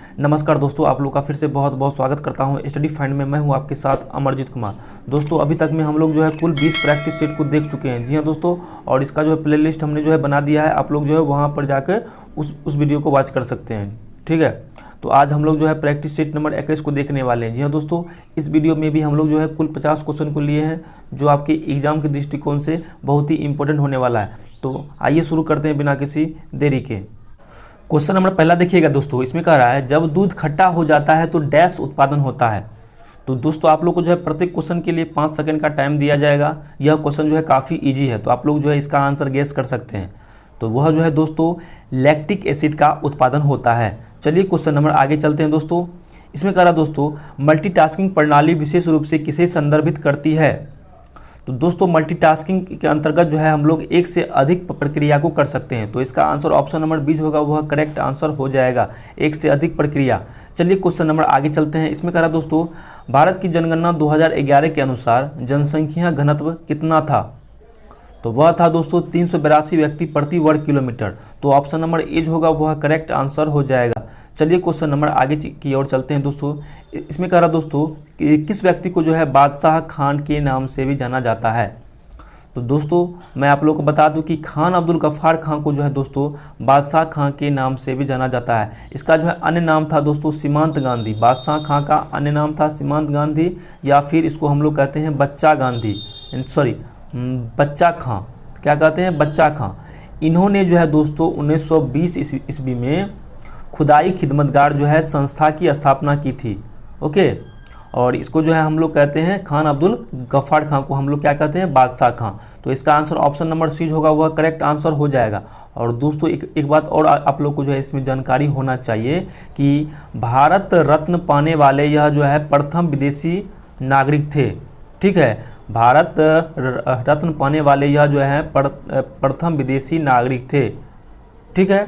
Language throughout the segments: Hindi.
नमस्कार दोस्तों, आप लोग का फिर से बहुत बहुत स्वागत करता हूं स्टडी फाइंड में। मैं हूं आपके साथ अमरजीत कुमार। दोस्तों अभी तक में हम लोग जो है कुल 20 प्रैक्टिस सेट को देख चुके हैं। जी हां दोस्तों, और इसका जो है प्लेलिस्ट हमने जो है बना दिया है। आप लोग जो है वहां पर जाकर उस वीडियो को वॉच कर सकते हैं। ठीक है, तो आज हम लोग जो है प्रैक्टिस सेट नंबर 21 को देखने वाले हैं। जी हाँ दोस्तों, इस वीडियो में भी हम लोग जो है कुल 50 क्वेश्चन को लिए हैं, जो आपके एग्जाम के दृष्टिकोण से बहुत ही इंपॉर्टेंट होने वाला है। तो आइए शुरू करते हैं बिना किसी देरी के। क्वेश्चन नंबर पहला देखिएगा दोस्तों, इसमें कह रहा है जब दूध खट्टा हो जाता है तो डैश उत्पादन होता है। तो दोस्तों आप लोग को जो है प्रत्येक क्वेश्चन के लिए 5 सेकंड का टाइम दिया जाएगा। यह क्वेश्चन जो है काफ़ी इजी है, तो आप लोग जो है इसका आंसर गेस कर सकते हैं। तो वह जो है दोस्तों लैक्टिक एसिड का उत्पादन होता है। चलिए क्वेश्चन नंबर आगे चलते हैं दोस्तों। इसमें कह रहा दोस्तों मल्टीटास्किंग प्रणाली विशेष रूप से किसे संदर्भित करती है। तो दोस्तों मल्टीटास्किंग के अंतर्गत जो है हम लोग एक से अधिक प्रक्रिया को कर सकते हैं। तो इसका आंसर ऑप्शन नंबर बी होगा, वह करेक्ट आंसर हो जाएगा, एक से अधिक प्रक्रिया। चलिए क्वेश्चन नंबर आगे चलते हैं। इसमें कह रहा दोस्तों भारत की जनगणना 2011 के अनुसार जनसंख्या घनत्व कितना था। तो वह था दोस्तों 382 व्यक्ति प्रति वर्ग किलोमीटर। तो ऑप्शन नंबर ए जो होगा वह करेक्ट आंसर हो जाएगा। चलिए क्वेश्चन नंबर आगे की ओर चलते हैं दोस्तों। इसमें कह रहा दोस्तों कि किस व्यक्ति को जो है बादशाह खान के नाम से भी जाना जाता है। तो दोस्तों मैं आप लोग को बता दूं कि खान अब्दुल गफ्फार खान को जो है दोस्तों बादशाह खान के नाम से भी जाना जाता है। इसका जो है अन्य नाम था दोस्तों सीमांत गांधी। बादशाह खान का अन्य नाम था सीमांत गांधी, या फिर इसको हम लोग कहते हैं बच्चा गांधी, सॉरी बच्चा खां। क्या कहते हैं, बच्चा खां। इन्होंने जो है दोस्तों 1920 ईस्वी में खुदाई खिदमतगार जो है संस्था की स्थापना की थी। ओके, और इसको जो है हम लोग कहते हैं खान अब्दुल गफ्फार खान को हम लोग क्या कहते हैं, बादशाह खां। तो इसका आंसर ऑप्शन नंबर सी होगा, वह करेक्ट आंसर हो जाएगा। और दोस्तों एक बात और आप लोग को जो है इसमें जानकारी होना चाहिए कि भारत रत्न पाने वाले यह जो है प्रथम विदेशी नागरिक थे। ठीक है, भारत रत्न पाने वाले यह जो है प्रथम विदेशी नागरिक थे। ठीक है,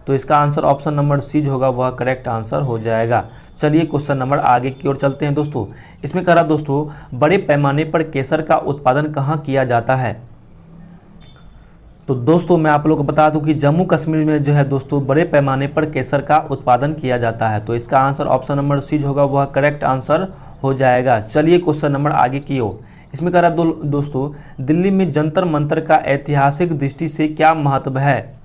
तो इसका आंसर ऑप्शन नंबर सी जो होगा वह करेक्ट आंसर हो जाएगा। चलिए क्वेश्चन नंबर आगे की ओर चलते हैं दोस्तों। इसमें कह रहा दोस्तों बड़े पैमाने पर केसर का उत्पादन कहाँ किया जाता है। तो दोस्तों मैं आप लोग को बता दूं कि जम्मू कश्मीर में जो है दोस्तों बड़े पैमाने पर केसर का उत्पादन किया जाता है। तो इसका आंसर ऑप्शन नंबर सी होगा, वह करेक्ट आंसर हो जाएगा। चलिए क्वेश्चन नंबर आगे की ओर। इसमें कह रहा दोस्तों दिल्ली में जंतर मंतर का ऐतिहासिक दृष्टि से क्या महत्व है।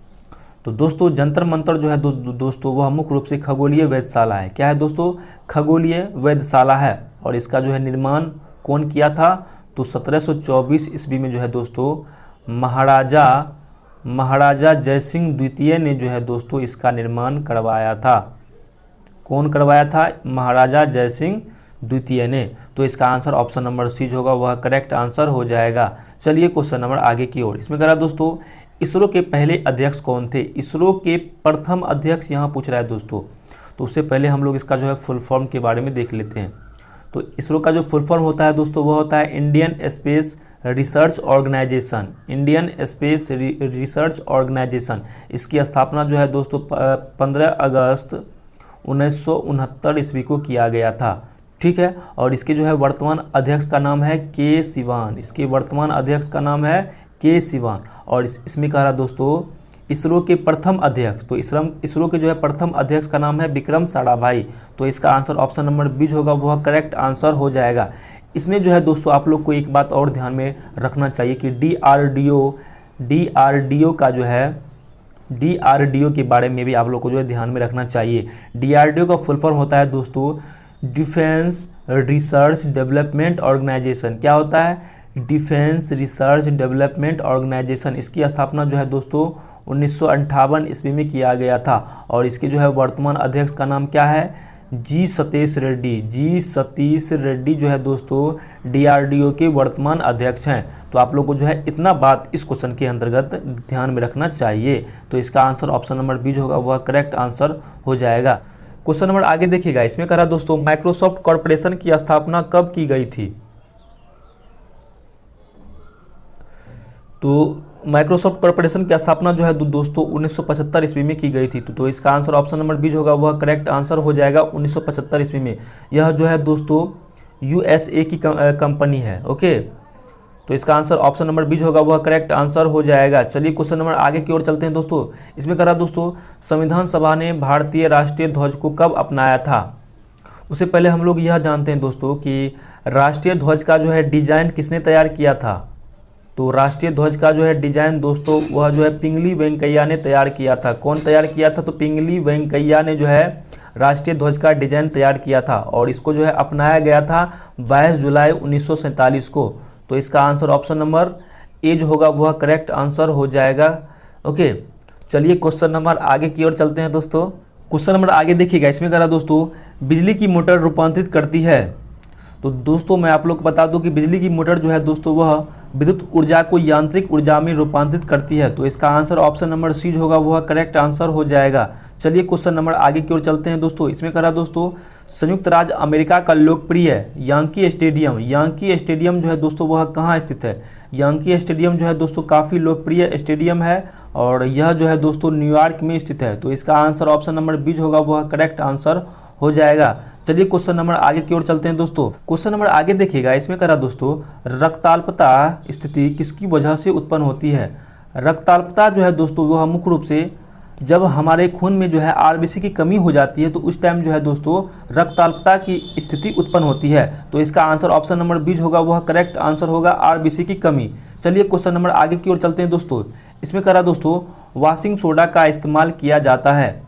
तो दोस्तों जंतर मंतर जो है दोस्तों वह मुख्य रूप से खगोलीय वेधशाला है। क्या है दोस्तों, खगोलीय वेधशाला है। और इसका जो है निर्माण कौन किया था, तो 1724 ईस्वी में जो है दोस्तों महाराजा जयसिंह द्वितीय ने जो है दोस्तों इसका निर्माण करवाया था। कौन करवाया था, महाराजा जयसिंह द्वितीय ने। तो इसका आंसर ऑप्शन नंबर सी होगा, वह करेक्ट आंसर हो जाएगा। चलिए क्वेश्चन नंबर आगे की ओर। इसमें कह रहा दोस्तों इसरो के पहले अध्यक्ष कौन थे। इसरो के प्रथम अध्यक्ष यहाँ पूछ रहा है दोस्तों। तो उससे पहले हम लोग इसका जो है फुल फॉर्म के बारे में देख लेते हैं। तो इसरो का जो फुल फॉर्म होता है दोस्तों वह होता है Indian space research organisation. Indian space research organisation. इसकी स्थापना जो है दोस्तों 15 अगस्त 1969 ईस्वी को किया गया था। ठीक है, और इसके जो है वर्तमान अध्यक्ष का नाम है के सिवान। इसके वर्तमान अध्यक्ष का नाम है के सिवान। और इसमें कह रहा दोस्तों इसरो के प्रथम अध्यक्ष, तो इसरो के जो है प्रथम अध्यक्ष का नाम है विक्रम साराभाई। तो इसका आंसर ऑप्शन नंबर बी होगा, वह करेक्ट आंसर हो जाएगा। इसमें जो है दोस्तों आप लोग को एक बात और ध्यान में रखना चाहिए कि डीआरडीओ का जो है डीआरडीओ के बारे में भी आप लोग को जो है ध्यान में रखना चाहिए। डीआरडीओ का फुल फॉर्म होता है दोस्तों डिफेंस रिसर्च डेवलपमेंट ऑर्गेनाइजेशन। क्या होता है, डिफेंस रिसर्च डेवलपमेंट ऑर्गेनाइजेशन। इसकी स्थापना जो है दोस्तों 1958 ईस्वी में किया गया था। और इसके जो है वर्तमान अध्यक्ष का नाम क्या है, जी सतीश रेड्डी। जी सतीश रेड्डी जो है दोस्तों डीआरडीओ के वर्तमान अध्यक्ष हैं। तो आप लोग को जो है इतना बात इस क्वेश्चन के अंतर्गत ध्यान में रखना चाहिए। तो इसका आंसर ऑप्शन नंबर बी होगा, वह करेक्ट आंसर हो जाएगा। क्वेश्चन नंबर आगे देखिएगा। इसमें कह रहा दोस्तों माइक्रोसॉफ्ट कॉर्पोरेशन की स्थापना कब की गई थी। तो माइक्रोसॉफ्ट कॉर्पोरेशन की स्थापना जो है दोस्तों 1975 ईस्वी में की गई थी। तो इसका आंसर ऑप्शन नंबर बी होगा, वह करेक्ट आंसर हो जाएगा 1975 ईस्वी में। यह जो है दोस्तों यूएसए की कंपनी है। ओके, तो इसका आंसर ऑप्शन नंबर बी होगा वह करेक्ट आंसर हो जाएगा। चलिए क्वेश्चन नंबर आगे की ओर चलते हैं दोस्तों। इसमें कह रहा दोस्तों संविधान सभा ने भारतीय राष्ट्रीय ध्वज को कब अपनाया था। उससे पहले हम लोग यह जानते हैं दोस्तों कि राष्ट्रीय ध्वज का जो है डिजाइन किसने तैयार किया था। तो राष्ट्रीय ध्वज का जो है डिजाइन दोस्तों वह जो है पिंगली वेंकैया ने तैयार किया था। कौन तैयार किया था, तो पिंगली वेंकैया ने जो है राष्ट्रीय ध्वज का डिजाइन तैयार किया था और इसको जो है अपनाया गया था 22 जुलाई 1947 को। तो इसका आंसर ऑप्शन नंबर ए जो होगा वह करेक्ट आंसर हो जाएगा। ओके, चलिए क्वेश्चन नंबर आगे की ओर चलते हैं दोस्तों। क्वेश्चन नंबर आगे देखिएगा। इसमें कह रहा दोस्तों बिजली की मोटर रूपांतरित करती है। तो दोस्तों मैं आप लोग को बता दूं कि बिजली की मोटर जो है दोस्तों वह विद्युत ऊर्जा को यांत्रिक ऊर्जा में रूपांतरित करती है। तो इसका आंसर ऑप्शन नंबर सी होगा वह करेक्ट आंसर हो जाएगा। चलिए क्वेश्चन नंबर आगे की ओर चलते हैं दोस्तों। इसमें कह रहा दोस्तों संयुक्त राज्य अमेरिका का लोकप्रिय यांकी स्टेडियम जो है दोस्तों वह कहाँ स्थित है। यांकी स्टेडियम जो है दोस्तों काफ़ी लोकप्रिय स्टेडियम है और यह जो है दोस्तों न्यूयॉर्क में स्थित है। तो इसका आंसर ऑप्शन नंबर बी होगा वह करेक्ट आंसर हो जाएगा। चलिए क्वेश्चन नंबर आगे की ओर चलते हैं दोस्तों। क्वेश्चन नंबर आगे देखिएगा। इसमें कह रहा दोस्तों रक्ताल्पता स्थिति किसकी वजह से उत्पन्न होती है। रक्ताल्पता जो है दोस्तों वह मुख्य रूप से जब हमारे खून में जो है आरबीसी की कमी हो जाती है तो उस टाइम जो है दोस्तों रक्ताल्पता की स्थिति उत्पन्न होती है। तो इसका आंसर ऑप्शन नंबर बी होगा वह करेक्ट आंसर होगा आरबीसी की कमी। चलिए क्वेश्चन नंबर आगे की ओर चलते हैं दोस्तों। इसमें कह रहा दोस्तों वॉशिंग सोडा का इस्तेमाल किया जाता है।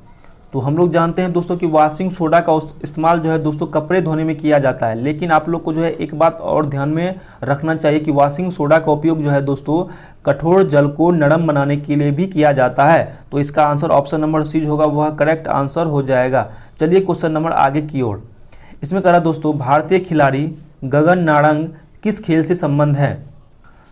तो हम लोग जानते हैं दोस्तों कि वॉशिंग सोडा का इस्तेमाल जो है दोस्तों कपड़े धोने में किया जाता है, लेकिन आप लोग को जो है एक बात और ध्यान में रखना चाहिए कि वॉशिंग सोडा का उपयोग जो है दोस्तों कठोर जल को नरम बनाने के लिए भी किया जाता है। तो इसका आंसर ऑप्शन नंबर सी होगा वह करेक्ट आंसर हो जाएगा। चलिए क्वेश्चन नंबर आगे की ओर। इसमें कह रहा दोस्तों भारतीय खिलाड़ी गगन नारंग किस खेल से संबंध है।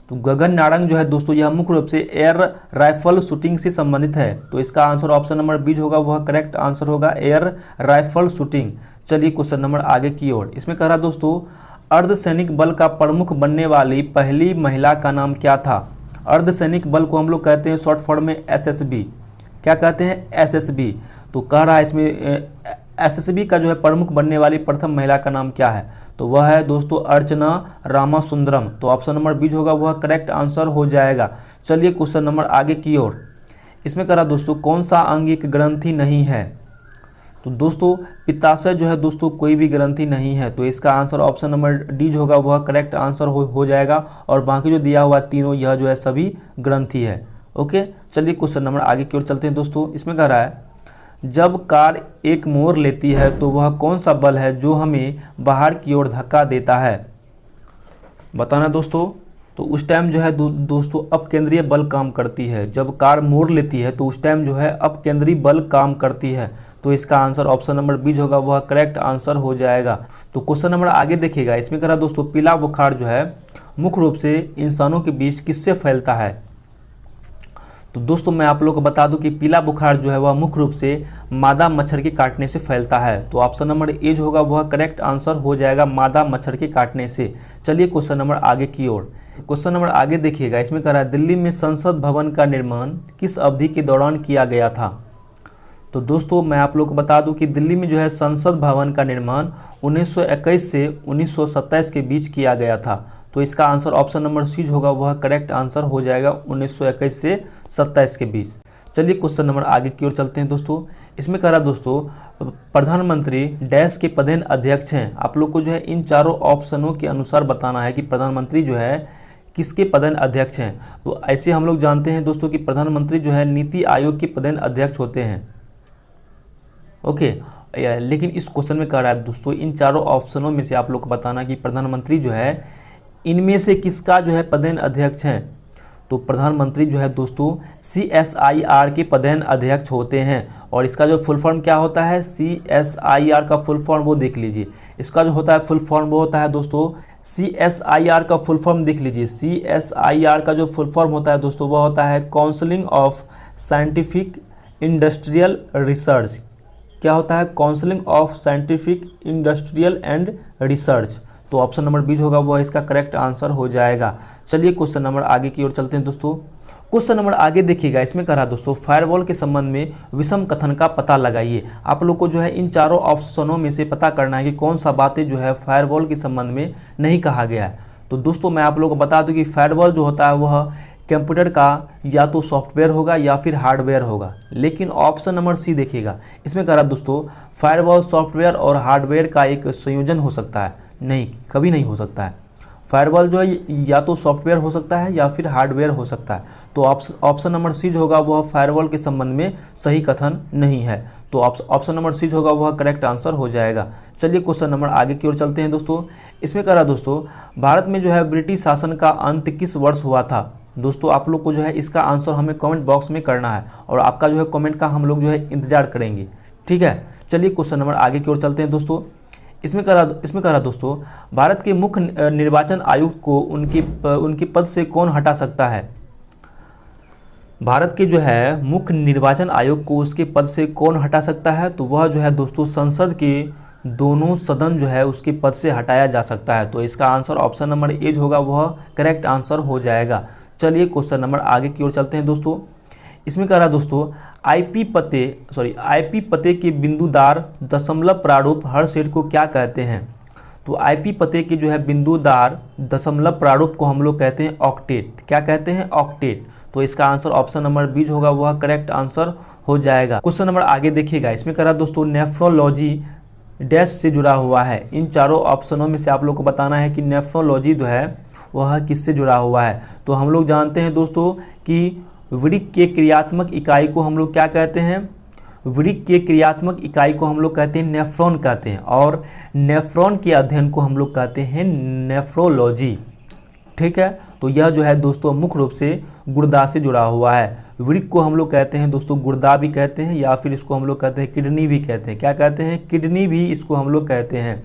तो गगन नारंग जो है दोस्तों यह मुख्य रूप से एयर राइफल शूटिंग से संबंधित है। तो इसका आंसर ऑप्शन नंबर बी होगा वह करेक्ट आंसर होगा एयर राइफल शूटिंग। चलिए क्वेश्चन नंबर आगे की ओर। इसमें कह रहा दोस्तों अर्धसैनिक बल का प्रमुख बनने वाली पहली महिला का नाम क्या था। अर्धसैनिक बल को हम लोग कहते हैं शॉर्ट फॉर्म में एसएसबी। क्या कहते हैं, एसएसबी। तो कह रहा है इसमें एसएसबी का जो है प्रमुख बनने वाली प्रथम महिला का नाम क्या है। तो वह है दोस्तों अर्चना रामासुंदरम। तो ऑप्शन नंबर बी होगा वह करेक्ट आंसर हो जाएगा। चलिए क्वेश्चन नंबर आगे की ओर। इसमें कह रहा दोस्तों कौन सा अंग एक ग्रंथि नहीं है। तो दोस्तों पित्ताशय जो है दोस्तों कोई भी ग्रंथि नहीं है। तो इसका आंसर ऑप्शन नंबर डी होगा वह करेक्ट आंसर हो जाएगा और बाकी जो दिया हुआ तीनों यह जो है सभी ग्रंथि है। ओके, चलिए क्वेश्चन नंबर आगे की ओर चलते हैं दोस्तों। इसमें कह रहा है जब कार एक मोड़ लेती है तो वह कौन सा बल है जो हमें बाहर की ओर धक्का देता है, बताना दोस्तों। तो उस टाइम जो है दोस्तों अपकेंद्रीय बल काम करती है। जब कार मोड़ लेती है तो उस टाइम जो है अपकेंद्रीय बल काम करती है। तो इसका आंसर ऑप्शन नंबर बी होगा वह करेक्ट आंसर हो जाएगा। तो क्वेश्चन नंबर आगे देखिएगा। इसमें कह रहा दोस्तों पीला बुखार जो है मुख्य रूप से इंसानों के बीच किससे फैलता है। तो दोस्तों मैं आप लोगों को बता दूं कि पीला बुखार जो है वह मुख्य रूप से मादा मच्छर के काटने से फैलता है। तो ऑप्शन नंबर ए जो होगा वह करेक्ट आंसर हो जाएगा मादा मच्छर के काटने से। चलिए क्वेश्चन नंबर आगे की ओर। क्वेश्चन नंबर आगे देखिएगा। इसमें कह रहा है दिल्ली में संसद भवन का निर्माण किस अवधि के दौरान किया गया था। तो दोस्तों मैं आप लोग को बता दूं कि दिल्ली में जो है संसद भवन का निर्माण 1921 से 1927 के बीच किया गया था। तो इसका आंसर ऑप्शन नंबर सी होगा वह करेक्ट आंसर हो जाएगा 1921 से 27 के बीच। चलिए क्वेश्चन नंबर आगे की ओर चलते हैं दोस्तों। इसमें कह रहा दोस्तों प्रधानमंत्री डैश के पदेन अध्यक्ष हैं। आप लोग को जो है इन चारों ऑप्शनों के अनुसार बताना है कि प्रधानमंत्री जो है किसके पदेन अध्यक्ष हैं। तो ऐसे हम लोग जानते हैं दोस्तों कि प्रधानमंत्री जो है नीति आयोग के पदेन अध्यक्ष होते हैं। ओके, लेकिन इस क्वेश्चन में कह रहा है दोस्तों इन चारों ऑप्शनों में से आप लोग को बताना कि प्रधानमंत्री जो है इनमें से किसका जो है पदेन अध्यक्ष हैं। तो प्रधानमंत्री जो है दोस्तों CSIR के पदेन अध्यक्ष होते हैं और इसका जो फुल फॉर्म क्या होता है, CSIR का फुल फॉर्म वो देख लीजिए। इसका जो होता है फुल फॉर्म वो होता है दोस्तों CSIR का फुल फॉर्म देख लीजिए। CSIR का जो फुल फॉर्म होता है दोस्तों वह होता है counselling of scientific industrial research. क्या होता है, counselling of scientific industrial and research. तो ऑप्शन नंबर बी होगा वह इसका करेक्ट आंसर हो जाएगा। चलिए क्वेश्चन नंबर आगे की ओर चलते हैं दोस्तों। क्वेश्चन नंबर आगे देखिएगा। इसमें कह रहा दोस्तों फायरवॉल के संबंध में विषम कथन का पता लगाइए। आप लोग को जो है इन चारों ऑप्शनों में से पता करना है कि कौन सा बातें जो है फायरवॉल के संबंध में नहीं कहा गया है। तो दोस्तों मैं आप लोगों को बता दूं कि फायरवॉल जो होता है वह कंप्यूटर का या तो सॉफ्टवेयर होगा या फिर हार्डवेयर होगा। लेकिन ऑप्शन नंबर सी देखिएगा, इसमें कह रहा दोस्तों फायरवॉल सॉफ्टवेयर और हार्डवेयर का एक संयोजन हो सकता है। नहीं, कभी नहीं हो सकता है। फायरवॉल जो है या तो सॉफ्टवेयर हो सकता है या फिर हार्डवेयर हो सकता है। तो ऑप्शन नंबर सी जो होगा वह फायरवॉल के संबंध में सही कथन नहीं है। तो ऑप्शन नंबर सी जो होगा वह करेक्ट आंसर हो जाएगा। चलिए क्वेश्चन नंबर आगे की ओर चलते हैं दोस्तों। इसमें कह रहा दोस्तों भारत में जो है ब्रिटिश शासन का अंत किस वर्ष हुआ था। दोस्तों आप लोग को जो है इसका आंसर हमें कमेंट बॉक्स में करना है और आपका जो है कमेंट का हम लोग जो है इंतजार करेंगे, ठीक है। चलिए क्वेश्चन नंबर आगे की ओर चलते हैं दोस्तों। इसमें कह रहा दोस्तों भारत के मुख्य निर्वाचन आयुक्त को उनके पद से कौन हटा सकता है। भारत के जो है मुख्य निर्वाचन आयोग को उसके पद से कौन हटा सकता है। तो वह जो है दोस्तों संसद के दोनों सदन जो है उसके पद से हटाया जा सकता है। तो इसका आंसर ऑप्शन नंबर ए जो होगा वह करेक्ट आंसर हो जाएगा। चलिए क्वेश्चन नंबर आगे की ओर चलते हैं दोस्तों। इसमें कह रहा दोस्तों आईपी पते के बिंदुदार दशमलव प्रारूप हर सेट को क्या कहते हैं। तो आईपी पते के जो है बिंदुदार दशमलव प्रारूप को हम लोग कहते हैं ऑक्टेट। क्या कहते हैं? ऑक्टेट। तो इसका आंसर ऑप्शन नंबर बी होगा वह करेक्ट आंसर हो जाएगा। क्वेश्चन नंबर आगे देखिएगा, इसमें कह रहा दोस्तों नेफ्रोलॉजी डैश से जुड़ा हुआ है। इन चारों ऑप्शनों में से आप लोग को बताना है कि नेफ्रोलॉजी जो है वह किससे जुड़ा हुआ है। तो हम लोग जानते हैं दोस्तों कि वृक्क के क्रियात्मक इकाई को हम लोग क्या कहते हैं? वृक्क के क्रियात्मक इकाई को हम लोग कहते हैं नेफ्रॉन कहते हैं, और नेफ्रॉन के अध्ययन को हम लोग कहते हैं नेफ्रोलॉजी, ठीक है। तो यह जो है दोस्तों मुख्य रूप से गुर्दा से जुड़ा हुआ है। वृक्क को हम लोग कहते हैं दोस्तों गुर्दा भी कहते हैं, या फिर इसको हम लोग कहते हैं किडनी भी कहते हैं। क्या कहते हैं? किडनी भी इसको हम लोग कहते हैं।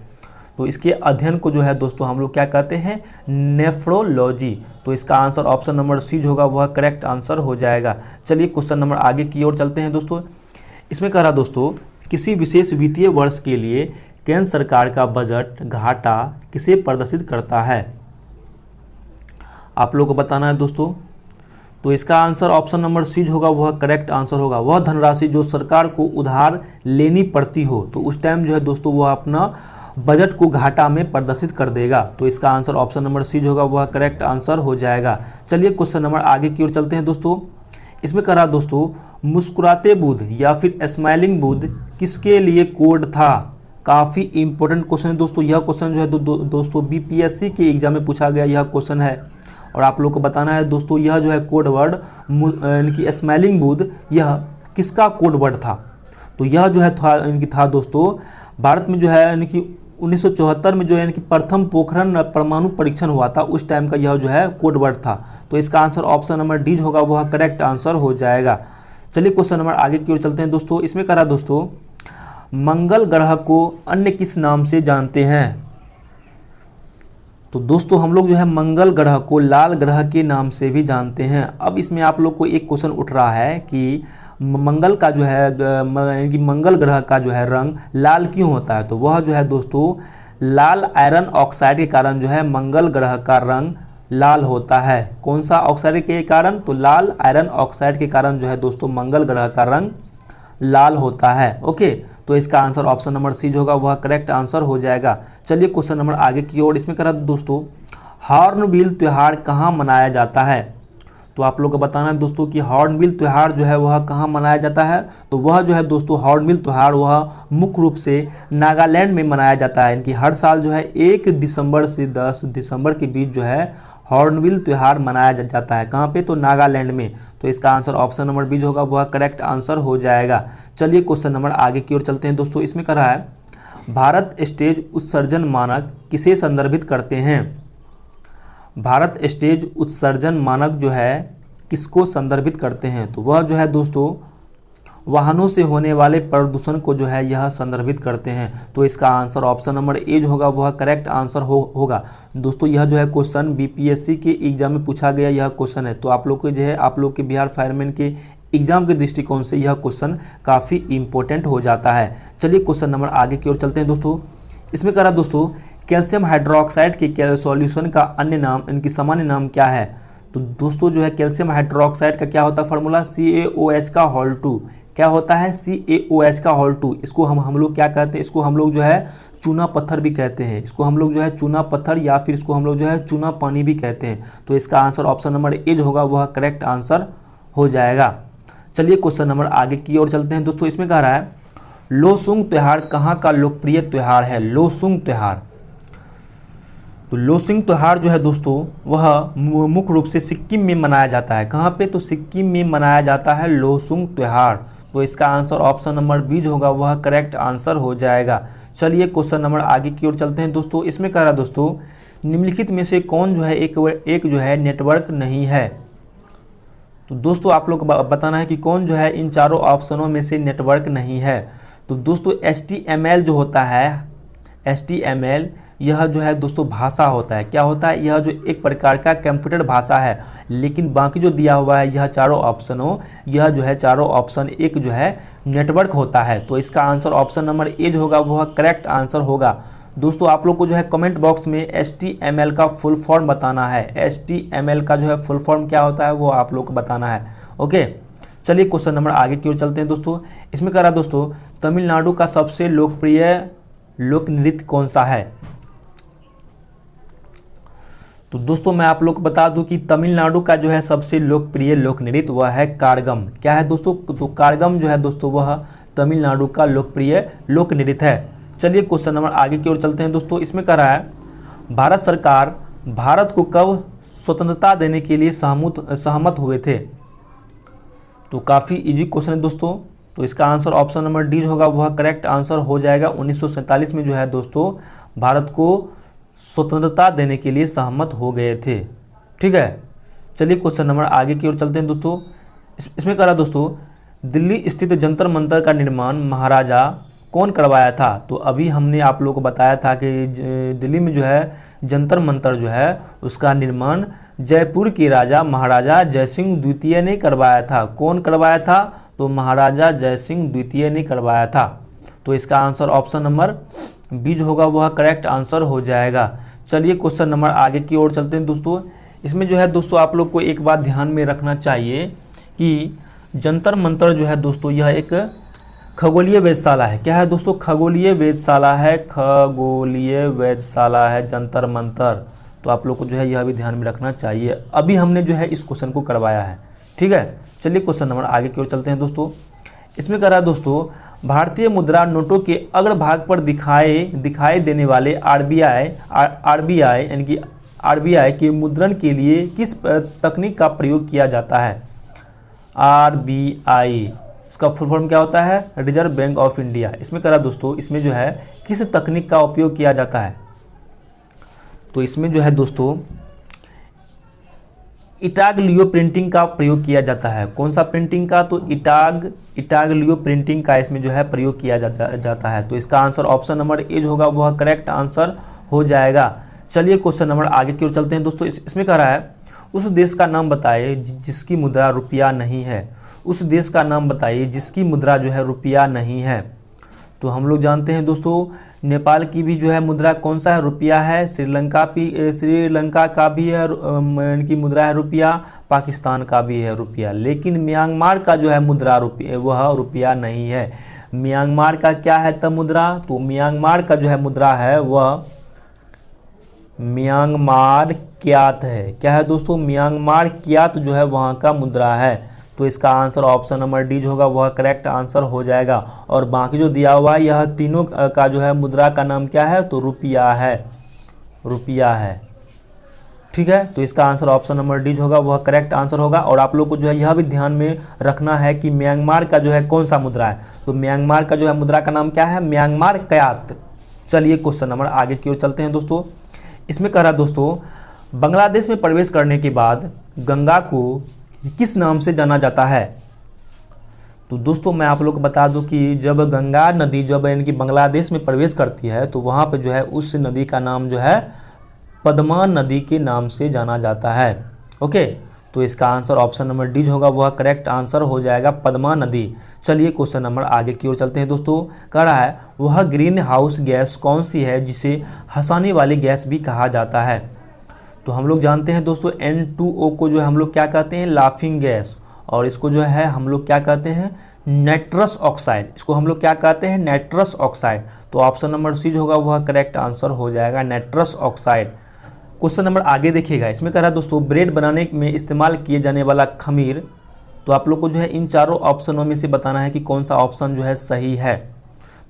तो इसके अध्ययन को जो है दोस्तों हम लोग क्या कहते हैं? नेफ्रोलॉजी। तो इसका आंसर ऑप्शन नंबर सी होगा वह करेक्ट आंसर हो जाएगा। चलिए क्वेश्चन नंबर आगे की ओर चलते हैं दोस्तों। इसमें कह रहा दोस्तों किसी विशेष वित्तीय वर्ष के लिए केंद्र सरकार का बजट घाटा किसे प्रदर्शित करता है। आप लोगों को बताना है दोस्तों। तो इसका आंसर ऑप्शन नंबर सी होगा वह करेक्ट आंसर होगा। वह धनराशि जो सरकार को उधार लेनी पड़ती हो तो उस टाइम जो है दोस्तों वह अपना बजट को घाटा में प्रदर्शित कर देगा। तो इसका आंसर ऑप्शन नंबर सी होगा वह करेक्ट आंसर हो जाएगा। चलिए क्वेश्चन नंबर आगे की ओर चलते हैं दोस्तों। इसमें कह रहा दोस्तों मुस्कुराते बुद्ध या फिर स्माइलिंग बुद्ध किसके लिए कोड था। काफ़ी इंपॉर्टेंट क्वेश्चन है दोस्तों। यह क्वेश्चन जो है दोस्तों बीपीएससी के एग्जाम में पूछा गया यह क्वेश्चन है, और आप लोग को बताना है दोस्तों यह जो है कोड वर्ड यानी स्माइलिंग बुद्ध यह किसका कोड वर्ड था। तो यह जो है था दोस्तों भारत में जो है यानी कि 1974 में जो है कि प्रथम पोखरण परमाणु परीक्षण हुआ था उस टाइम का यह जो है कोड वर्ड था। तो इसका आंसर ऑप्शन नंबर डी होगा वह करेक्ट आंसर हो जाएगा। चलिए क्वेश्चन नंबर आगे की ओर चलते हैं दोस्तों। इसमें कह रहा दोस्तों मंगल ग्रह को अन्य किस नाम से जानते हैं। तो दोस्तों हम लोग जो है मंगल ग्रह को लाल ग्रह के नाम से भी जानते हैं। अब इसमें आप लोग को एक क्वेश्चन उठ रहा है कि मंगल का जो है कि मंगल ग्रह का जो है रंग लाल क्यों होता है। तो वह जो है दोस्तों लाल आयरन ऑक्साइड के कारण जो है मंगल ग्रह का रंग लाल होता है। कौन सा ऑक्साइड के कारण? तो लाल आयरन ऑक्साइड के कारण जो है दोस्तों मंगल ग्रह का रंग लाल होता है। ओके, तो इसका आंसर ऑप्शन नंबर सी होगा वह करेक्ट आंसर हो जाएगा। चलिए क्वेश्चन नंबर आगे की ओर। इसमें कह दोस्तों हॉर्नबिल त्यौहार कहाँ मनाया जाता है। तो आप लोग को बताना है दोस्तों कि हॉर्नबिल त्यौहार जो है वह कहाँ मनाया जाता है। तो वह जो है दोस्तों हॉर्नबिल त्यौहार वह मुख्य रूप से नागालैंड में मनाया जाता है। इनकी हर साल जो है 1 दिसंबर से 10 दिसंबर के बीच जो है हॉर्नबिल त्यौहार मनाया जाता है। कहाँ पे? तो नागालैंड में। तो इसका आंसर ऑप्शन नंबर बी होगा वह करेक्ट आंसर हो जाएगा। चलिए क्वेश्चन नंबर आगे की ओर चलते हैं दोस्तों। इसमें कह रहा है भारत स्टेज उत्सर्जन मानक किसे संदर्भित करते हैं। भारत स्टेज उत्सर्जन मानक जो है किसको संदर्भित करते हैं। तो वह जो है दोस्तों वाहनों से होने वाले प्रदूषण को जो है यह संदर्भित करते हैं। तो इसका आंसर ऑप्शन नंबर ए जो होगा वह करेक्ट आंसर होगा। दोस्तों यह जो है क्वेश्चन बीपीएससी के एग्जाम में पूछा गया यह क्वेश्चन है। तो आप लोग को जो है आप लोग के बिहार फायरमैन के एग्जाम के दृष्टिकोण से यह क्वेश्चन काफ़ी इंपॉर्टेंट हो जाता है। चलिए क्वेश्चन नंबर आगे की ओर चलते हैं दोस्तों। इसमें कह रहा दोस्तों कैल्शियम हाइड्रोक्साइड के सॉल्यूशन का अन्य नाम इनकी सामान्य नाम क्या है। तो दोस्तों जो है कैल्शियम हाइड्रोक्साइड का क्या होता है फार्मूला CaOH का होल 2। क्या होता है, CaOH का होल 2, इसको हम लोग क्या कहते हैं, इसको हम लोग जो है चूना पत्थर भी कहते हैं, इसको हम लोग जो है चूना पत्थर या फिर इसको हम लोग जो है चूना पानी भी कहते हैं। तो इसका आंसर ऑप्शन नंबर ए जो होगा वह करेक्ट आंसर हो जाएगा। चलिए क्वेश्चन नंबर आगे की ओर चलते हैं दोस्तों। इसमें कह रहा है लोसुंग त्यौहार कहाँ का लोकप्रिय त्यौहार है। लोसुंग त्यौहार, तो लोसुंग त्यौहार जो है दोस्तों वह मुख्य रूप से सिक्किम में मनाया जाता है। कहाँ पे, तो सिक्किम में मनाया जाता है लोसुंग त्यौहार। तो इसका आंसर ऑप्शन नंबर बी जो होगा वह करेक्ट आंसर हो जाएगा। चलिए क्वेश्चन नंबर आगे की ओर चलते हैं दोस्तों। इसमें कह रहा है दोस्तों निम्नलिखित में से कौन जो है एक जो है नेटवर्क नहीं है। तो दोस्तों आप लोग को बताना है कि कौन जो है इन चारों ऑप्शनों में से नेटवर्क नहीं है। तो दोस्तों HTML जो होता है, HTML यह जो है दोस्तों भाषा होता है। क्या होता है, यह जो एक प्रकार का कंप्यूटर भाषा है। लेकिन बाकी जो दिया हुआ है यह चारों ऑप्शनों, यह जो है चारों ऑप्शन एक जो है नेटवर्क होता है। तो इसका आंसर ऑप्शन नंबर ए जो होगा वह करेक्ट आंसर होगा। दोस्तों आप लोग को जो है कमेंट बॉक्स में HTML का फुल फॉर्म बताना है। HTML का जो है फुल फॉर्म क्या होता है वो आप लोग को बताना है। ओके, चलिए क्वेश्चन नंबर आगे की ओर चलते हैं दोस्तों। इसमें कह रहा दोस्तों तमिलनाडु का सबसे लोकप्रिय लोक नृत्य कौन सा है। तो दोस्तों मैं आप लोग को बता दूं कि तमिलनाडु का जो है सबसे लोकप्रिय लोक नृत्य वह है कारगम। क्या है दोस्तों, तो कारगम जो है दोस्तों वह तमिलनाडु का लोकप्रिय लोक नृत्य है। चलिए क्वेश्चन नंबर आगे की ओर चलते हैं दोस्तों। इसमें कह रहा है भारत सरकार भारत को कब स्वतंत्रता देने के लिए सहमत हुए थे। तो काफ़ी इजी क्वेश्चन है दोस्तों। तो इसका आंसर ऑप्शन नंबर डी होगा वह करेक्ट आंसर हो जाएगा। 1947 में जो है दोस्तों भारत को स्वतंत्रता देने के लिए सहमत हो गए थे। ठीक है, चलिए क्वेश्चन नंबर आगे की ओर चलते हैं दोस्तों। इसमें कह रहा दोस्तों दिल्ली स्थित जंतर मंतर का निर्माण महाराजा कौन करवाया था। तो अभी हमने आप लोगों को बताया था कि दिल्ली में जो है जंतर मंतर जो है उसका निर्माण जयपुर के राजा महाराजा जयसिंह द्वितीय ने करवाया था। कौन करवाया था, तो महाराजा जयसिंह द्वितीय ने करवाया था। तो इसका आंसर ऑप्शन नंबर बी जो होगा वह करेक्ट आंसर हो जाएगा। चलिए क्वेश्चन नंबर आगे की ओर चलते हैं दोस्तों। इसमें जो है दोस्तों आप लोग को एक बात ध्यान में रखना चाहिए कि जंतर मंतर जो है दोस्तों यह एक खगोलीय वेधशाला है। क्या है दोस्तों, खगोलीय वेधशाला है, खगोलीय वेधशाला है जंतर मंतर। तो आप लोग को जो है यह भी ध्यान में रखना चाहिए। अभी हमने जो है इस क्वेश्चन को करवाया है। ठीक है, चलिए क्वेश्चन नंबर आगे की ओर चलते हैं दोस्तों। इसमें कह रहा है दोस्तों भारतीय मुद्रा नोटों के अग्रभाग पर दिखाई देने वाले आरबीआई यानी कि आरबीआई के मुद्रण के लिए किस तकनीक का प्रयोग किया जाता है। आरबीआई इसका फुल फॉर्म क्या होता है, रिजर्व बैंक ऑफ इंडिया। इसमें कह रहा दोस्तों इसमें जो है किस तकनीक का उपयोग किया जाता है। तो इसमें जो है दोस्तों इटागलियो प्रिंटिंग का प्रयोग किया जाता है। कौन सा प्रिंटिंग का, तो इटागलियो प्रिंटिंग का इसमें जो है प्रयोग किया जाता है। तो इसका आंसर ऑप्शन नंबर ए होगा वह करेक्ट आंसर हो जाएगा। चलिए क्वेश्चन नंबर आगे की ओर चलते हैं दोस्तों। इसमें कह रहा है उस देश का नाम बताइए जिसकी मुद्रा रुपया नहीं है। उस देश का नाम बताइए जिसकी मुद्रा जो है रुपया नहीं है। तो हम लोग जानते हैं दोस्तों नेपाल की भी जो है मुद्रा कौन सा है, रुपया है। श्रीलंका का भी है इनकी मुद्रा है रुपया। पाकिस्तान का भी है रुपया। लेकिन म्यांमार का जो है मुद्रा वह रुपया नहीं है। म्यांमार का क्या है तब मुद्रा, तो म्यांमार का जो है मुद्रा है वह म्यांमार क्यात है। क्या है दोस्तों, म्यांमार क्यात जो है वहाँ का मुद्रा है। तो इसका आंसर ऑप्शन नंबर डी होगा वह करेक्ट आंसर हो जाएगा। और बाकी जो दिया हुआ है यह तीनों का जो है मुद्रा का नाम क्या है, तो रुपया है, रुपया है। ठीक है, तो इसका आंसर ऑप्शन नंबर डी होगा वह करेक्ट आंसर होगा। और आप लोग को जो है यह भी ध्यान में रखना है कि म्यांमार का जो है कौन सा मुद्रा है। तो म्यांमार का जो है मुद्रा का नाम क्या है, म्यांमार क्यात। चलिए क्वेश्चन नंबर आगे की ओर चलते हैं दोस्तों। इसमें कह रहा दोस्तों बांग्लादेश में प्रवेश करने के बाद गंगा को किस नाम से जाना जाता है। तो दोस्तों मैं आप लोग को बता दूं कि जब गंगा नदी जब इनकी बांग्लादेश में प्रवेश करती है तो वहाँ पे जो है उस नदी का नाम जो है पद्मा नदी के नाम से जाना जाता है। ओके, तो इसका आंसर ऑप्शन नंबर डी होगा वह करेक्ट आंसर हो जाएगा, पद्मा नदी। चलिए क्वेश्चन नंबर आगे की ओर चलते हैं दोस्तों। कह रहा है वह ग्रीन हाउस गैस कौन सी है जिसे हंसाने वाली गैस भी कहा जाता है। तो हम लोग जानते हैं दोस्तों N2O को जो हम लोग क्या कहते हैं, लाफिंग गैस। और इसको जो है हम लोग क्या कहते हैं, नाइट्रस ऑक्साइड। इसको हम लोग क्या कहते हैं, नाइट्रस ऑक्साइड। तो ऑप्शन नंबर सी जो होगा वह करेक्ट आंसर हो जाएगा, नाइट्रस ऑक्साइड। क्वेश्चन नंबर आगे देखिएगा, इसमें कह रहा है दोस्तों ब्रेड बनाने में इस्तेमाल किए जाने वाला खमीर। तो आप लोग को जो है इन चारों ऑप्शनों में से बताना है कि कौन सा ऑप्शन जो है सही है।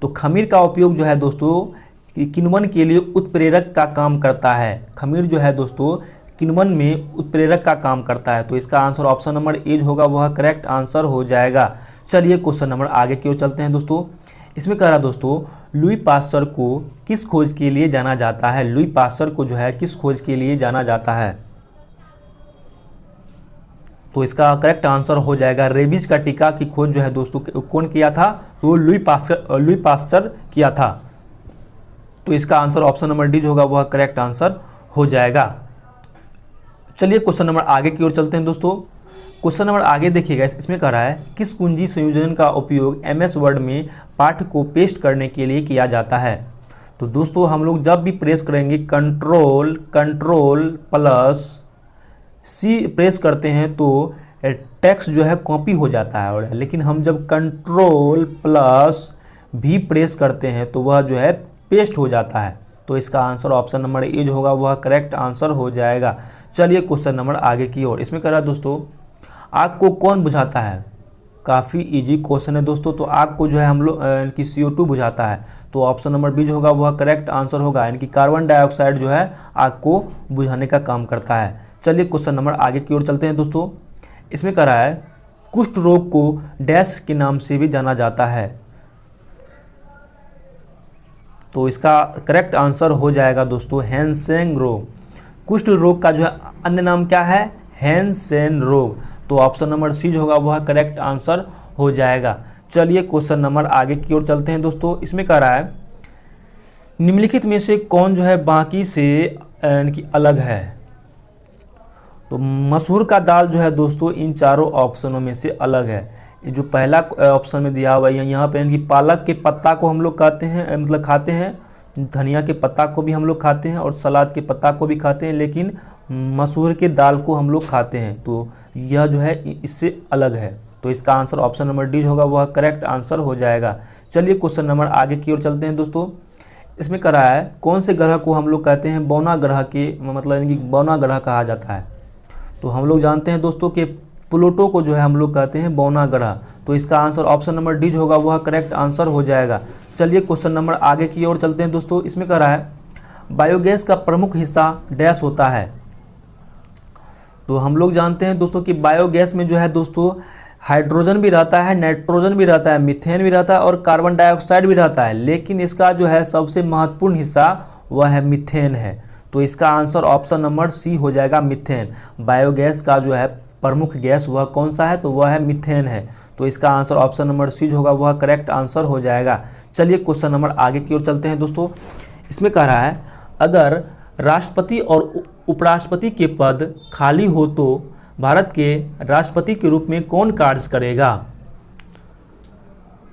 तो खमीर का उपयोग जो है दोस्तों किण्वन के लिए उत्प्रेरक का काम करता है। खमीर जो है दोस्तों किण्वन में उत्प्रेरक का काम करता है। तो इसका आंसर ऑप्शन नंबर ए होगा वह करेक्ट आंसर हो जाएगा। चलिए क्वेश्चन नंबर आगे की ओर चलते हैं दोस्तों। इसमें कह रहा दोस्तों लुई पास्चर को किस खोज के लिए जाना जाता है। लुई पास्चर को जो है किस खोज के लिए जाना जाता है। तो इसका करेक्ट आंसर हो जाएगा रेबीज का टीका की खोज जो है दोस्तों कौन किया था, तो लुई पास्चर किया था। तो इसका आंसर ऑप्शन नंबर डी होगा वह करेक्ट आंसर हो जाएगा। चलिए क्वेश्चन नंबर आगे की ओर चलते हैं दोस्तों। क्वेश्चन नंबर आगे देखिएगा, इसमें कह रहा है किस कुंजी संयोजन का उपयोग MS वर्ड में पाठ को पेस्ट करने के लिए किया जाता है। तो दोस्तों हम लोग जब भी प्रेस करेंगे कंट्रोल प्लस सी प्रेस करते हैं तो टेक्स्ट जो है कॉपी हो जाता है, और लेकिन हम जब कंट्रोल प्लस भी प्रेस करते हैं तो वह जो है पेस्ट हो जाता है। तो इसका आंसर ऑप्शन नंबर ए जो होगा वह करेक्ट आंसर हो जाएगा। चलिए क्वेश्चन नंबर आगे की ओर। इसमें कह रहा है दोस्तों आग को कौन बुझाता है। काफ़ी इजी क्वेश्चन है दोस्तों। तो आग को जो है हम लोग इनकी CO2 बुझाता है। तो ऑप्शन नंबर बी जो होगा वह करेक्ट आंसर होगा। इनकी कार्बन डाइऑक्साइड जो है आग को बुझाने का काम करता है। चलिए क्वेश्चन नंबर आगे की ओर चलते हैं दोस्तों। इसमें कह रहा है कुष्ठ रोग को डैश के नाम से भी जाना जाता है। तो इसका करेक्ट आंसर हो जाएगा दोस्तों हैंसेन रोग। कुष्ठ रोग का जो है अन्य नाम क्या है, हैंसेन रोग। तो ऑप्शन नंबर सी जो होगा वह करेक्ट आंसर हो जाएगा। चलिए क्वेश्चन नंबर आगे की ओर चलते हैं दोस्तों। इसमें कह रहा है निम्नलिखित में से कौन जो है बाकी से इनकी अलग है। तो मसूर का दाल जो है दोस्तों इन चारों ऑप्शनों में से अलग है। जो पहला ऑप्शन में दिया हुआ है यहाँ पे इनकी पालक के पत्ता को हम लोग कहते हैं, मतलब खाते हैं, धनिया के पत्ता को भी हम लोग खाते हैं और सलाद के पत्ता को भी खाते हैं, लेकिन मसूर के दाल को हम लोग खाते हैं। तो यह जो है इससे अलग है। तो इसका आंसर ऑप्शन नंबर डी होगा वह करेक्ट आंसर हो जाएगा। चलिए क्वेश्चन नंबर आगे की ओर चलते हैं दोस्तों। इसमें कह रहा है कौन से ग्रह को हम लोग कहते हैं बौना ग्रह के, मतलब इनकी बौना ग्रह कहा जाता है। तो हम लोग जानते हैं दोस्तों कि प्लूटो को जो है हम लोग कहते हैं बौना ग्रह। तो इसका आंसर ऑप्शन नंबर डी होगा वह करेक्ट आंसर हो जाएगा। चलिए क्वेश्चन नंबर आगे की ओर चलते हैं दोस्तों। इसमें कह रहा है बायोगैस का प्रमुख हिस्सा डैश होता है। तो हम लोग जानते हैं दोस्तों कि बायोगैस में जो है दोस्तों हाइड्रोजन भी रहता है, नाइट्रोजन भी रहता है, मीथेन भी रहता है और कार्बन डाइऑक्साइड भी रहता है, लेकिन इसका जो है सबसे महत्वपूर्ण हिस्सा वह है मीथेन है। तो इसका आंसर ऑप्शन नंबर सी हो जाएगा, मीथेन। बायोगैस का जो है प्रमुख गैस वह कौन सा है, तो वह है मीथेन है। तो इसका आंसर ऑप्शन नंबर सी होगा वह करेक्ट आंसर हो जाएगा। चलिए क्वेश्चन नंबर आगे की ओर चलते हैं दोस्तों। इसमें कह रहा है अगर राष्ट्रपति और उपराष्ट्रपति के पद खाली हो तो भारत के राष्ट्रपति के रूप में कौन कार्य करेगा।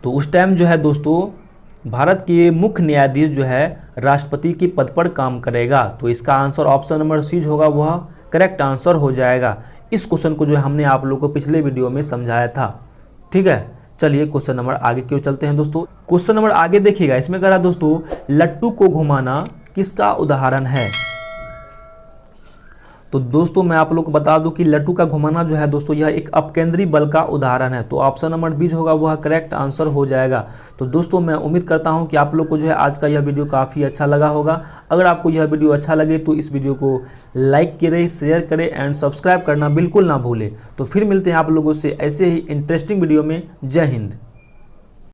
तो उस टाइम जो है दोस्तों भारत के मुख्य न्यायाधीश जो है राष्ट्रपति के पद पर काम करेगा। तो इसका आंसर ऑप्शन नंबर सी होगा वह करेक्ट आंसर हो जाएगा। इस क्वेश्चन को जो हमने आप लोगों को पिछले वीडियो में समझाया था, ठीक है। चलिए क्वेश्चन नंबर आगे की ओर चलते हैं दोस्तों। क्वेश्चन नंबर आगे देखिएगा, इसमें कह रहा दोस्तों लट्टू को घुमाना किसका उदाहरण है। तो दोस्तों मैं आप लोग को बता दूं कि लट्टू का घुमाना जो है दोस्तों यह एक अपकेंद्री बल का उदाहरण है। तो ऑप्शन नंबर बी होगा वह करेक्ट आंसर हो जाएगा। तो दोस्तों मैं उम्मीद करता हूं कि आप लोग को जो है आज का यह वीडियो काफ़ी अच्छा लगा होगा। अगर आपको यह वीडियो अच्छा लगे तो इस वीडियो को लाइक करें, शेयर करें एंड सब्सक्राइब करना बिल्कुल ना भूलें। तो फिर मिलते हैं आप लोगों से ऐसे ही इंटरेस्टिंग वीडियो में। जय हिंद।